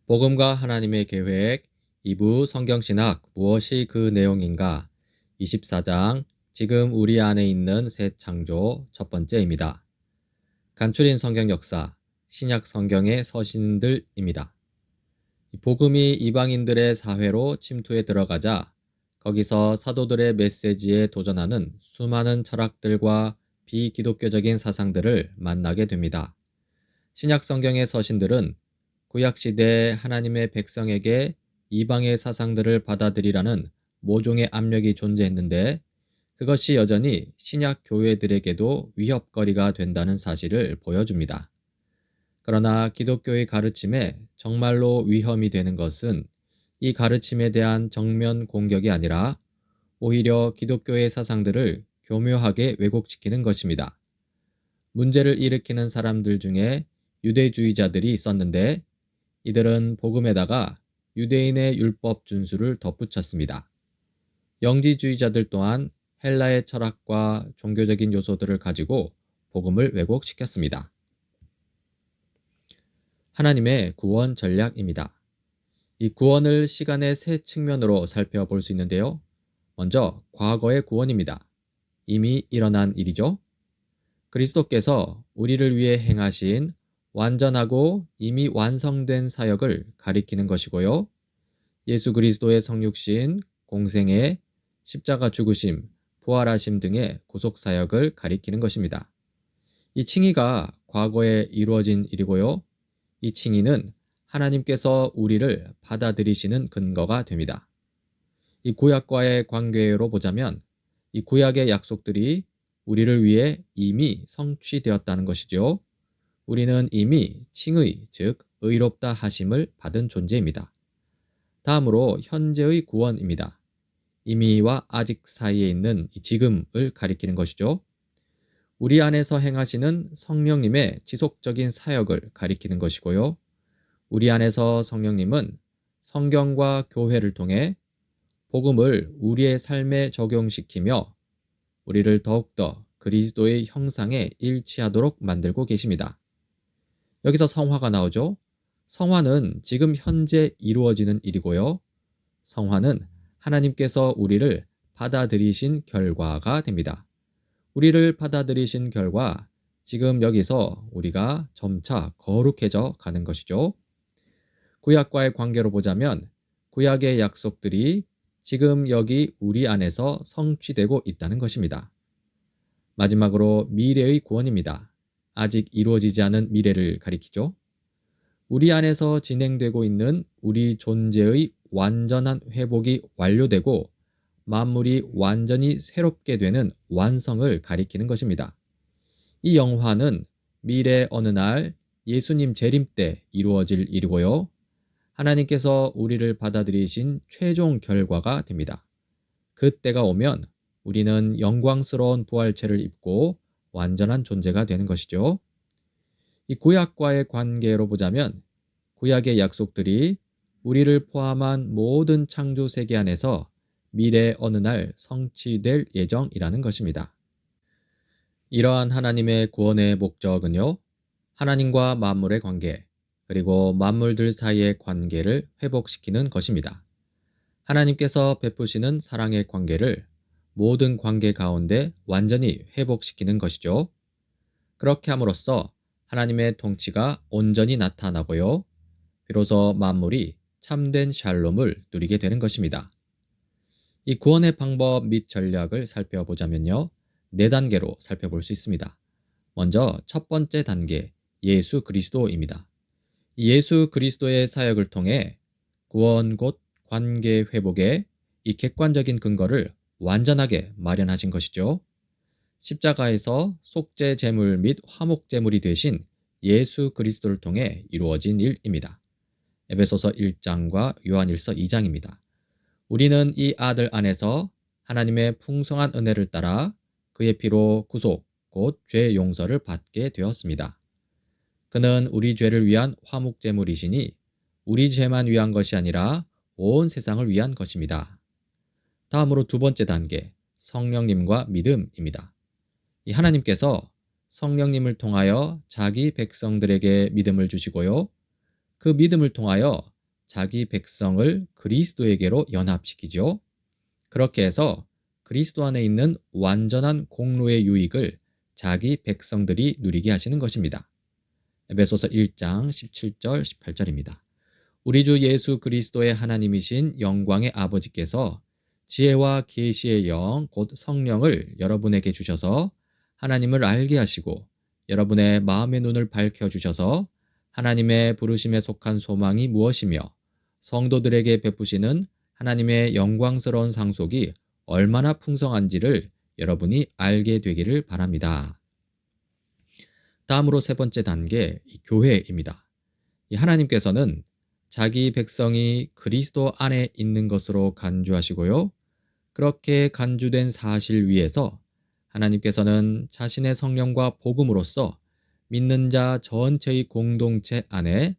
복음과 하나님의 계획 2부 성경신학 무엇이 그 내용인가 24장 지금 우리 안에 있는 새 창조 첫 번째입니다. 간추린 성경 역사 신약 성경의 서신들입니다. 복음이 이방인들의 사회로 침투해 들어가자 거기서 사도들의 메시지에 도전하는 수많은 철학들과 비기독교적인 사상들을 만나게 됩니다. 신약 성경의 서신들은 구약시대 하나님의 백성에게 이방의 사상들을 받아들이라는 모종의 압력이 존재했는데 그것이 여전히 신약 교회들에게도 위협거리가 된다는 사실을 보여줍니다. 그러나 기독교의 가르침에 정말로 위험이 되는 것은 이 가르침에 대한 정면 공격이 아니라 오히려 기독교의 사상들을 교묘하게 왜곡시키는 것입니다. 문제를 일으키는 사람들 중에 유대주의자들이 있었는데 이들은 복음에다가 유대인의 율법 준수를 덧붙였습니다. 영지주의자들 또한 헬라의 철학과 종교적인 요소들을 가지고 복음을 왜곡시켰습니다. 하나님의 구원 전략입니다. 이 구원을 시간의 세 측면으로 살펴볼 수 있는데요. 먼저 과거의 구원입니다. 이미 일어난 일이죠. 그리스도께서 우리를 위해 행하신 완전하고 이미 완성된 사역을 가리키는 것이고요. 예수 그리스도의 성육신, 공생애, 십자가 죽으심, 부활하심 등의 구속사역을 가리키는 것입니다. 이 칭의가 과거에 이루어진 일이고요. 이 칭의는 하나님께서 우리를 받아들이시는 근거가 됩니다. 이 구약과의 관계로 보자면 이 구약의 약속들이 우리를 위해 이미 성취되었다는 것이죠. 우리는 이미 칭의, 즉 의롭다 하심을 받은 존재입니다. 다음으로 현재의 구원입니다. 이미와 아직 사이에 있는 이 지금을 가리키는 것이죠. 우리 안에서 행하시는 성령님의 지속적인 사역을 가리키는 것이고요. 우리 안에서 성령님은 성경과 교회를 통해 복음을 우리의 삶에 적용시키며 우리를 더욱더 그리스도의 형상에 일치하도록 만들고 계십니다. 여기서 성화가 나오죠. 성화는 지금 현재 이루어지는 일이고요. 성화는 하나님께서 우리를 받아들이신 결과가 됩니다. 우리를 받아들이신 결과, 지금 여기서 우리가 점차 거룩해져 가는 것이죠. 구약과의 관계로 보자면 구약의 약속들이 지금 여기 우리 안에서 성취되고 있다는 것입니다. 마지막으로 미래의 구원입니다. 아직 이루어지지 않은 미래를 가리키죠. 우리 안에서 진행되고 있는 우리 존재의 완전한 회복이 완료되고 만물이 완전히 새롭게 되는 완성을 가리키는 것입니다. 이 영화는 미래 어느 날 예수님 재림 때 이루어질 일이고요. 하나님께서 우리를 받아들이신 최종 결과가 됩니다. 그때가 오면 우리는 영광스러운 부활체를 입고 완전한 존재가 되는 것이죠. 이 구약과의 관계로 보자면 구약의 약속들이 우리를 포함한 모든 창조 세계 안에서 미래 어느 날 성취될 예정이라는 것입니다. 이러한 하나님의 구원의 목적은요, 하나님과 만물의 관계, 그리고 만물들 사이의 관계를 회복시키는 것입니다. 하나님께서 베푸시는 사랑의 관계를 모든 관계 가운데 완전히 회복시키는 것이죠. 그렇게 함으로써 하나님의 통치가 온전히 나타나고요. 비로소 만물이 참된 샬롬을 누리게 되는 것입니다. 이 구원의 방법 및 전략을 살펴보자면요. 4단계로 살펴볼 수 있습니다. 먼저 첫 번째 단계, 예수 그리스도입니다. 예수 그리스도의 사역을 통해 구원 곧 관계 회복의 이 객관적인 근거를 완전하게 마련하신 것이죠. 십자가에서 속죄 제물 및 화목 제물이 되신 예수 그리스도를 통해 이루어진 일입니다. 에베소서 1장과 요한일서 2장입니다. 우리는 이 아들 안에서 하나님의 풍성한 은혜를 따라 그의 피로 구속, 곧 죄 용서를 받게 되었습니다. 그는 우리 죄를 위한 화목 제물이시니 우리 죄만 위한 것이 아니라 온 세상을 위한 것입니다. 다음으로 두 번째 단계, 성령님과 믿음입니다. 이 하나님께서 성령님을 통하여 자기 백성들에게 믿음을 주시고요. 그 믿음을 통하여 자기 백성을 그리스도에게로 연합시키죠. 그렇게 해서 그리스도 안에 있는 완전한 공로의 유익을 자기 백성들이 누리게 하시는 것입니다. 에베소서 1장 17절 18절입니다. 우리 주 예수 그리스도의 하나님이신 영광의 아버지께서 지혜와 계시의 영, 곧 성령을 여러분에게 주셔서 하나님을 알게 하시고 여러분의 마음의 눈을 밝혀주셔서 하나님의 부르심에 속한 소망이 무엇이며 성도들에게 베푸시는 하나님의 영광스러운 상속이 얼마나 풍성한지를 여러분이 알게 되기를 바랍니다. 다음으로 세 번째 단계, 교회입니다. 하나님께서는 자기 백성이 그리스도 안에 있는 것으로 간주하시고요. 그렇게 간주된 사실 위에서 하나님께서는 자신의 성령과 복음으로써 믿는 자 전체의 공동체 안에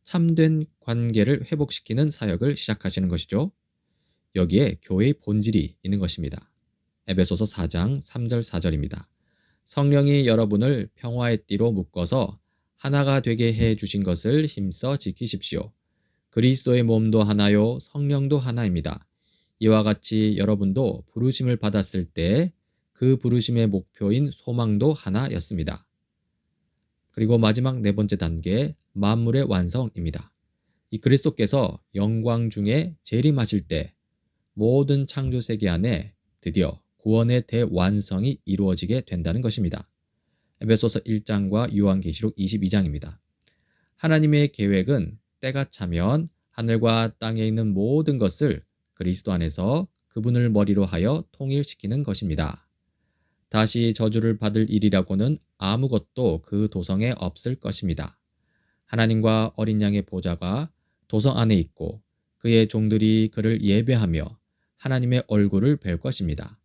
참된 관계를 회복시키는 사역을 시작하시는 것이죠. 여기에 교회의 본질이 있는 것입니다. 에베소서 4장 3절 4절입니다. 성령이 여러분을 평화의 띠로 묶어서 하나가 되게 해 주신 것을 힘써 지키십시오. 그리스도의 몸도 하나요, 성령도 하나입니다. 이와 같이 여러분도 부르심을 받았을 때 그 부르심의 목표인 소망도 하나였습니다. 그리고 마지막 네 번째 단계, 만물의 완성입니다. 이 그리스도께서 영광 중에 재림하실 때 모든 창조 세계 안에 드디어 구원의 대완성이 이루어지게 된다는 것입니다. 에베소서 1장과 요한계시록 22장입니다. 하나님의 계획은 때가 차면 하늘과 땅에 있는 모든 것을 그리스도 안에서 그분을 머리로 하여 통일시키는 것입니다. 다시 저주를 받을 일이라고는 아무것도 그 도성에 없을 것입니다. 하나님과 어린 양의 보좌가 도성 안에 있고 그의 종들이 그를 예배하며 하나님의 얼굴을 뵐 것입니다.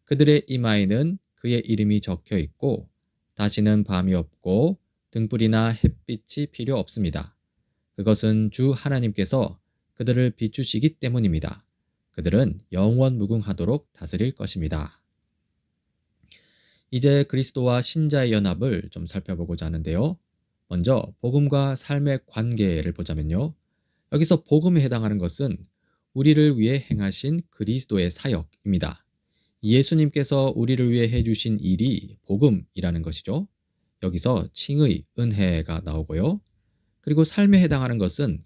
그들의 이마에는 그의 이름이 적혀 있고 다시는 밤이 없고 등불이나 햇빛이 필요 없습니다. 그것은 주 하나님께서 그들을 비추시기 때문입니다. 그들은 영원 무궁하도록 다스릴 것입니다. 이제 그리스도와 신자의 연합을 좀 살펴보고자 하는데요. 먼저 복음과 삶의 관계를 보자면요. 여기서 복음에 해당하는 것은 우리를 위해 행하신 그리스도의 사역입니다. 예수님께서 우리를 위해 해주신 일이 복음이라는 것이죠. 여기서 칭의, 은혜가 나오고요. 그리고 삶에 해당하는 것은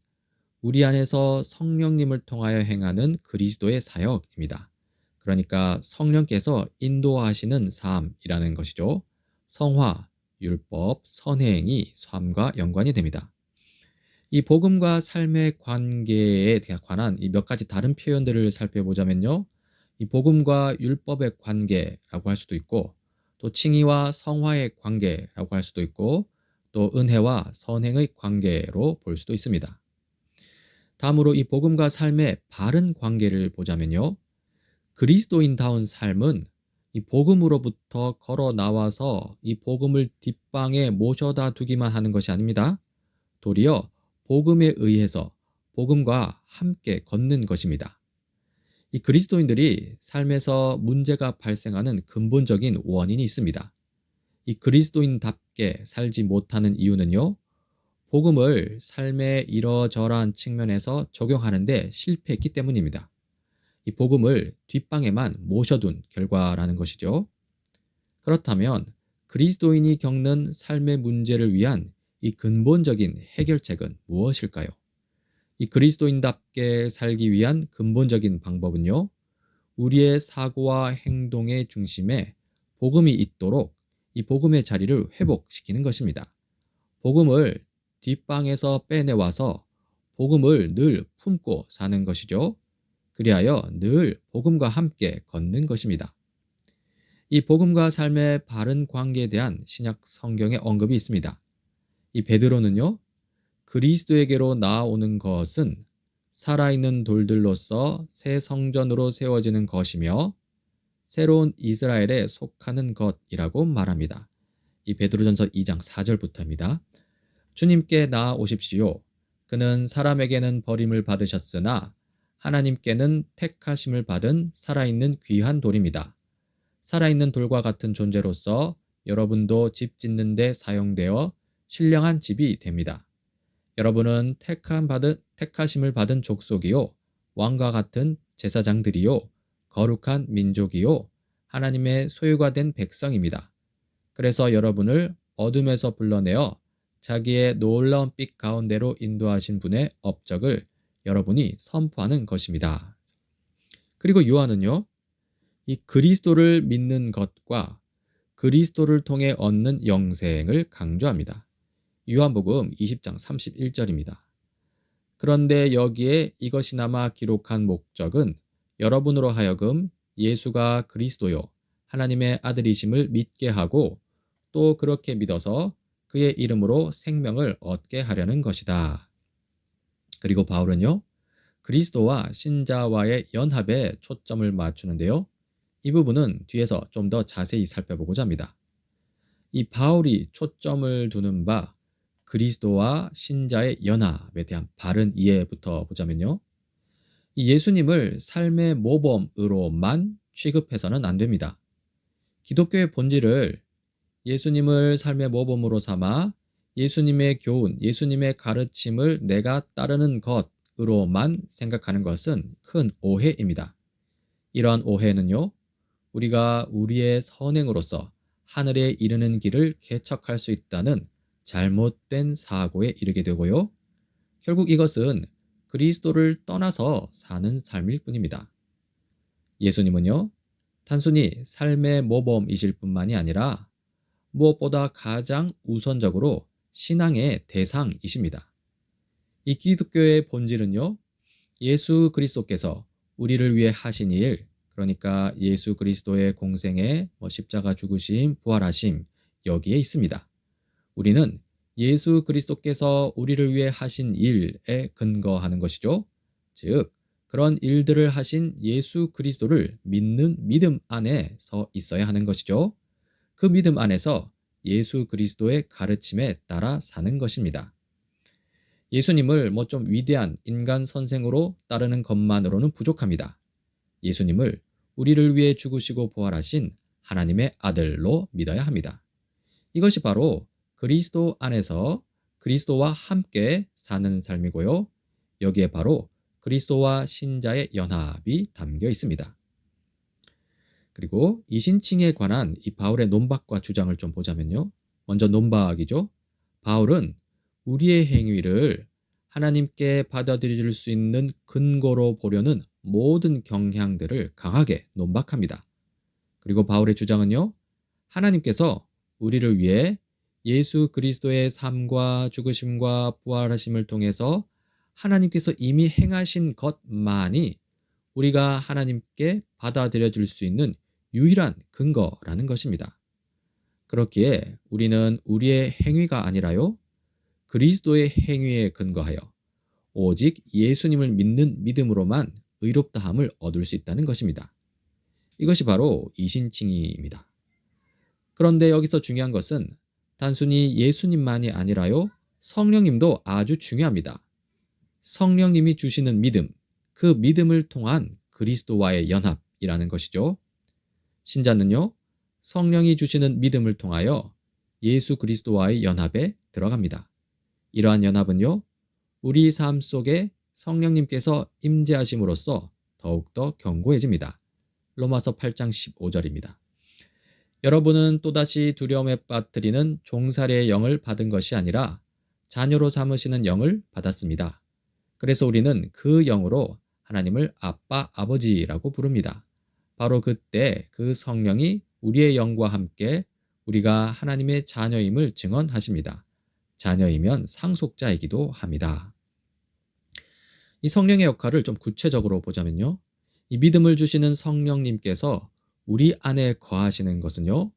우리 안에서 성령님을 통하여 행하는 그리스도의 사역입니다. 그러니까 성령께서 인도하시는 삶이라는 것이죠. 성화, 율법, 선행이 삶과 연관이 됩니다. 이 복음과 삶의 관계에 관한 이 몇 가지 다른 표현들을 살펴보자면요. 이 복음과 율법의 관계라고 할 수도 있고 또 칭의와 성화의 관계라고 할 수도 있고 또 은혜와 선행의 관계로 볼 수도 있습니다. 다음으로 이 복음과 삶의 바른 관계를 보자면요. 그리스도인다운 삶은 이 복음으로부터 걸어 나와서 이 복음을 뒷방에 모셔다 두기만 하는 것이 아닙니다. 도리어 복음에 의해서 복음과 함께 걷는 것입니다. 이 그리스도인들이 삶에서 문제가 발생하는 근본적인 원인이 있습니다. 이 그리스도인답게 살지 못하는 이유는요. 복음을 삶의 이러저러한 측면에서 적용하는데 실패했기 때문입니다. 이 복음을 뒷방에만 모셔둔 결과라는 것이죠. 그렇다면 그리스도인이 겪는 삶의 문제를 위한 이 근본적인 해결책은 무엇일까요? 이 그리스도인답게 살기 위한 근본적인 방법은요. 우리의 사고와 행동의 중심에 복음이 있도록 이 복음의 자리를 회복시키는 것입니다. 복음을 뒷방에서 빼내와서 복음을 늘 품고 사는 것이죠. 그리하여 늘 복음과 함께 걷는 것입니다. 이 복음과 삶의 바른 관계에 대한 신약 성경의 언급이 있습니다. 이 베드로는요. 그리스도에게로 나아오는 것은 살아있는 돌들로서 새 성전으로 세워지는 것이며 새로운 이스라엘에 속하는 것이라고 말합니다. 이 베드로전서 2장 4절부터입니다. 주님께 나아오십시오. 그는 사람에게는 버림을 받으셨으나 하나님께는 택하심을 받은 살아있는 귀한 돌입니다. 살아있는 돌과 같은 존재로서 여러분도 집 짓는 데 사용되어 신령한 집이 됩니다. 여러분은 택하심을 받은 족속이요 왕과 같은 제사장들이요 거룩한 민족이요 하나님의 소유가 된 백성입니다. 그래서 여러분을 어둠에서 불러내어 자기의 놀라운 빛 가운데로 인도하신 분의 업적을 여러분이 선포하는 것입니다. 그리고 요한은요, 이 그리스도를 믿는 것과 그리스도를 통해 얻는 영생을 강조합니다. 요한복음 20장 31절입니다. 그런데 여기에 이것이나마 기록한 목적은 여러분으로 하여금 예수가 그리스도요 하나님의 아들이심을 믿게 하고 또 그렇게 믿어서 그의 이름으로 생명을 얻게 하려는 것이다. 그리고 바울은요, 그리스도와 신자와의 연합에 초점을 맞추는데요. 이 부분은 뒤에서 좀 더 자세히 살펴보고자 합니다. 이 바울이 초점을 두는 바 그리스도와 신자의 연합에 대한 바른 이해부터 보자면요. 이 예수님을 삶의 모범으로만 취급해서는 안 됩니다. 기독교의 본질을 예수님을 삶의 모범으로 삼아 예수님의 교훈, 예수님의 가르침을 내가 따르는 것으로만 생각하는 것은 큰 오해입니다. 이러한 오해는요, 우리가 우리의 선행으로서 하늘에 이르는 길을 개척할 수 있다는 잘못된 사고에 이르게 되고요. 결국 이것은 그리스도를 떠나서 사는 삶일 뿐입니다. 예수님은요, 단순히 삶의 모범이실 뿐만이 아니라 무엇보다 가장 우선적으로 신앙의 대상이십니다. 이 기독교의 본질은요, 예수 그리스도께서 우리를 위해 하신 일, 그러니까 예수 그리스도의 공생애, 십자가 죽으심, 부활하심, 여기에 있습니다. 우리는 예수 그리스도께서 우리를 위해 하신 일에 근거하는 것이죠. 즉, 그런 일들을 하신 예수 그리스도를 믿는 믿음 안에 서 있어야 하는 것이죠. 그 믿음 안에서 예수 그리스도의 가르침에 따라 사는 것입니다. 예수님을 좀 위대한 인간 선생으로 따르는 것만으로는 부족합니다. 예수님을 우리를 위해 죽으시고 부활하신 하나님의 아들로 믿어야 합니다. 이것이 바로 그리스도 안에서 그리스도와 함께 사는 삶이고요. 여기에 바로 그리스도와 신자의 연합이 담겨 있습니다. 그리고 이신칭에 관한 이 바울의 논박과 주장을 좀 보자면요. 먼저 논박이죠. 바울은 우리의 행위를 하나님께 받아들일 수 있는 근거로 보려는 모든 경향들을 강하게 논박합니다. 그리고 바울의 주장은요. 하나님께서 우리를 위해 예수 그리스도의 삶과 죽으심과 부활하심을 통해서 하나님께서 이미 행하신 것만이 우리가 하나님께 받아들여질 수 있는 유일한 근거라는 것입니다. 그렇기에 우리는 우리의 행위가 아니라요, 그리스도의 행위에 근거하여 오직 예수님을 믿는 믿음으로만 의롭다함을 얻을 수 있다는 것입니다. 이것이 바로 이신칭의입니다. 그런데 여기서 중요한 것은 단순히 예수님만이 아니라요, 성령님도 아주 중요합니다. 성령님이 주시는 믿음, 그 믿음을 통한 그리스도와의 연합이라는 것이죠. 신자는요, 성령이 주시는 믿음을 통하여 예수 그리스도와의 연합에 들어갑니다. 이러한 연합은요, 우리 삶 속에 성령님께서 임재하심으로써 더욱더 견고해집니다. 로마서 8장 15절입니다. 여러분은 또다시 두려움에 빠뜨리는 종살이의 영을 받은 것이 아니라 자녀로 삼으시는 영을 받았습니다. 그래서 우리는 그 영으로 하나님을 아빠, 아버지라고 부릅니다. 바로 그때 그 성령이 우리의 영과 함께 우리가 하나님의 자녀임을 증언하십니다. 자녀이면 상속자이기도 합니다. 이 성령의 역할을 좀 구체적으로 보자면요. 이 믿음을 주시는 성령님께서 우리 안에 거하시는 것은요.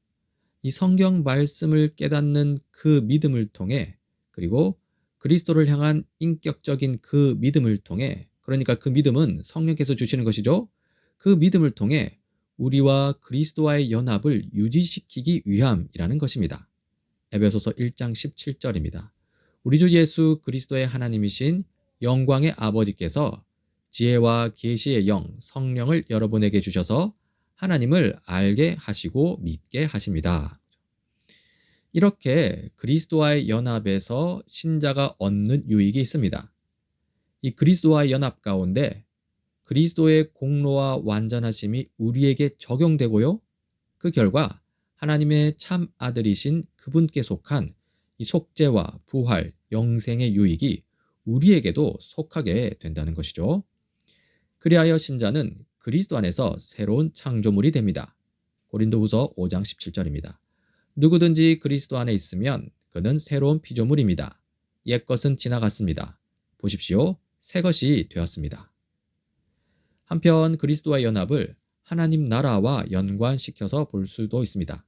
이 성경 말씀을 깨닫는 그 믿음을 통해, 그리고 그리스도를 향한 인격적인 그 믿음을 통해, 그러니까 그 믿음은 성령께서 주시는 것이죠. 그 믿음을 통해 우리와 그리스도와의 연합을 유지시키기 위함이라는 것입니다. 에베소서 1장 17절입니다. 우리 주 예수 그리스도의 하나님이신 영광의 아버지께서 지혜와 계시의 영, 성령을 여러분에게 주셔서 하나님을 알게 하시고 믿게 하십니다. 이렇게 그리스도와의 연합에서 신자가 얻는 유익이 있습니다. 이 그리스도와의 연합 가운데 그리스도의 공로와 완전하심이 우리에게 적용되고요. 그 결과 하나님의 참 아들이신 그분께 속한 이 속죄와 부활, 영생의 유익이 우리에게도 속하게 된다는 것이죠. 그리하여 신자는 그리스도 안에서 새로운 창조물이 됩니다. 고린도후서 5장 17절입니다. 누구든지 그리스도 안에 있으면 그는 새로운 피조물입니다. 옛것은 지나갔습니다. 보십시오. 새 것이 되었습니다. 한편 그리스도와의 연합을 하나님 나라와 연관시켜서 볼 수도 있습니다.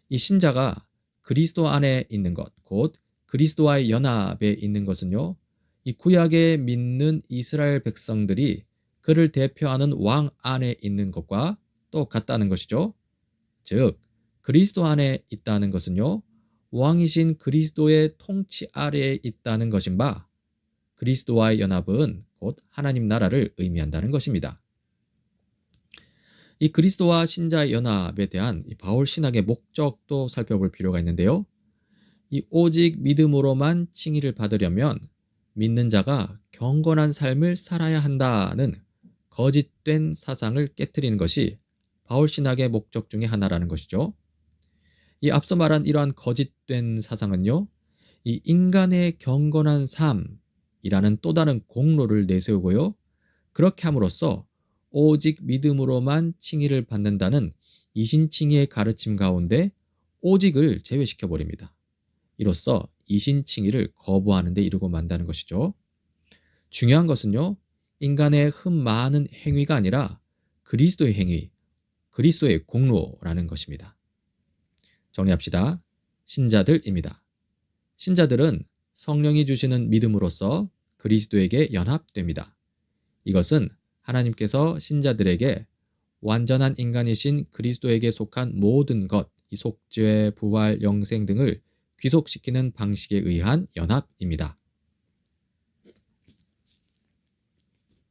이 신자가 그리스도 안에 있는 것, 곧 그리스도와의 연합에 있는 것은요, 이 구약에 믿는 이스라엘 백성들이 그를 대표하는 왕 안에 있는 것과 똑같다는 것이죠. 즉, 그리스도 안에 있다는 것은요, 왕이신 그리스도의 통치 아래에 있다는 것인 바, 그리스도와의 연합은 곧 하나님 나라를 의미한다는 것입니다. 이 그리스도와 신자의 연합에 대한 바울 신학의 목적도 살펴볼 필요가 있는데요. 이 오직 믿음으로만 칭의를 받으려면 믿는 자가 경건한 삶을 살아야 한다는 거짓된 사상을 깨트리는 것이 바울 신학의 목적 중에 하나라는 것이죠. 이 앞서 말한 이러한 거짓된 사상은요, 이 인간의 경건한 삶이라는 또 다른 공로를 내세우고요, 그렇게 함으로써 오직 믿음으로만 칭의를 받는다는 이신칭의의 가르침 가운데 오직을 제외시켜 버립니다. 이로써 이신칭의를 거부하는 데 이르고 만다는 것이죠. 중요한 것은요, 인간의 많은 행위가 아니라 그리스도의 행위, 그리스도의 공로라는 것입니다. 정리합시다. 신자들입니다. 신자들은 성령이 주시는 믿음으로써 그리스도에게 연합됩니다. 이것은 하나님께서 신자들에게 완전한 인간이신 그리스도에게 속한 모든 것, 이 속죄, 부활, 영생 등을 귀속시키는 방식에 의한 연합입니다.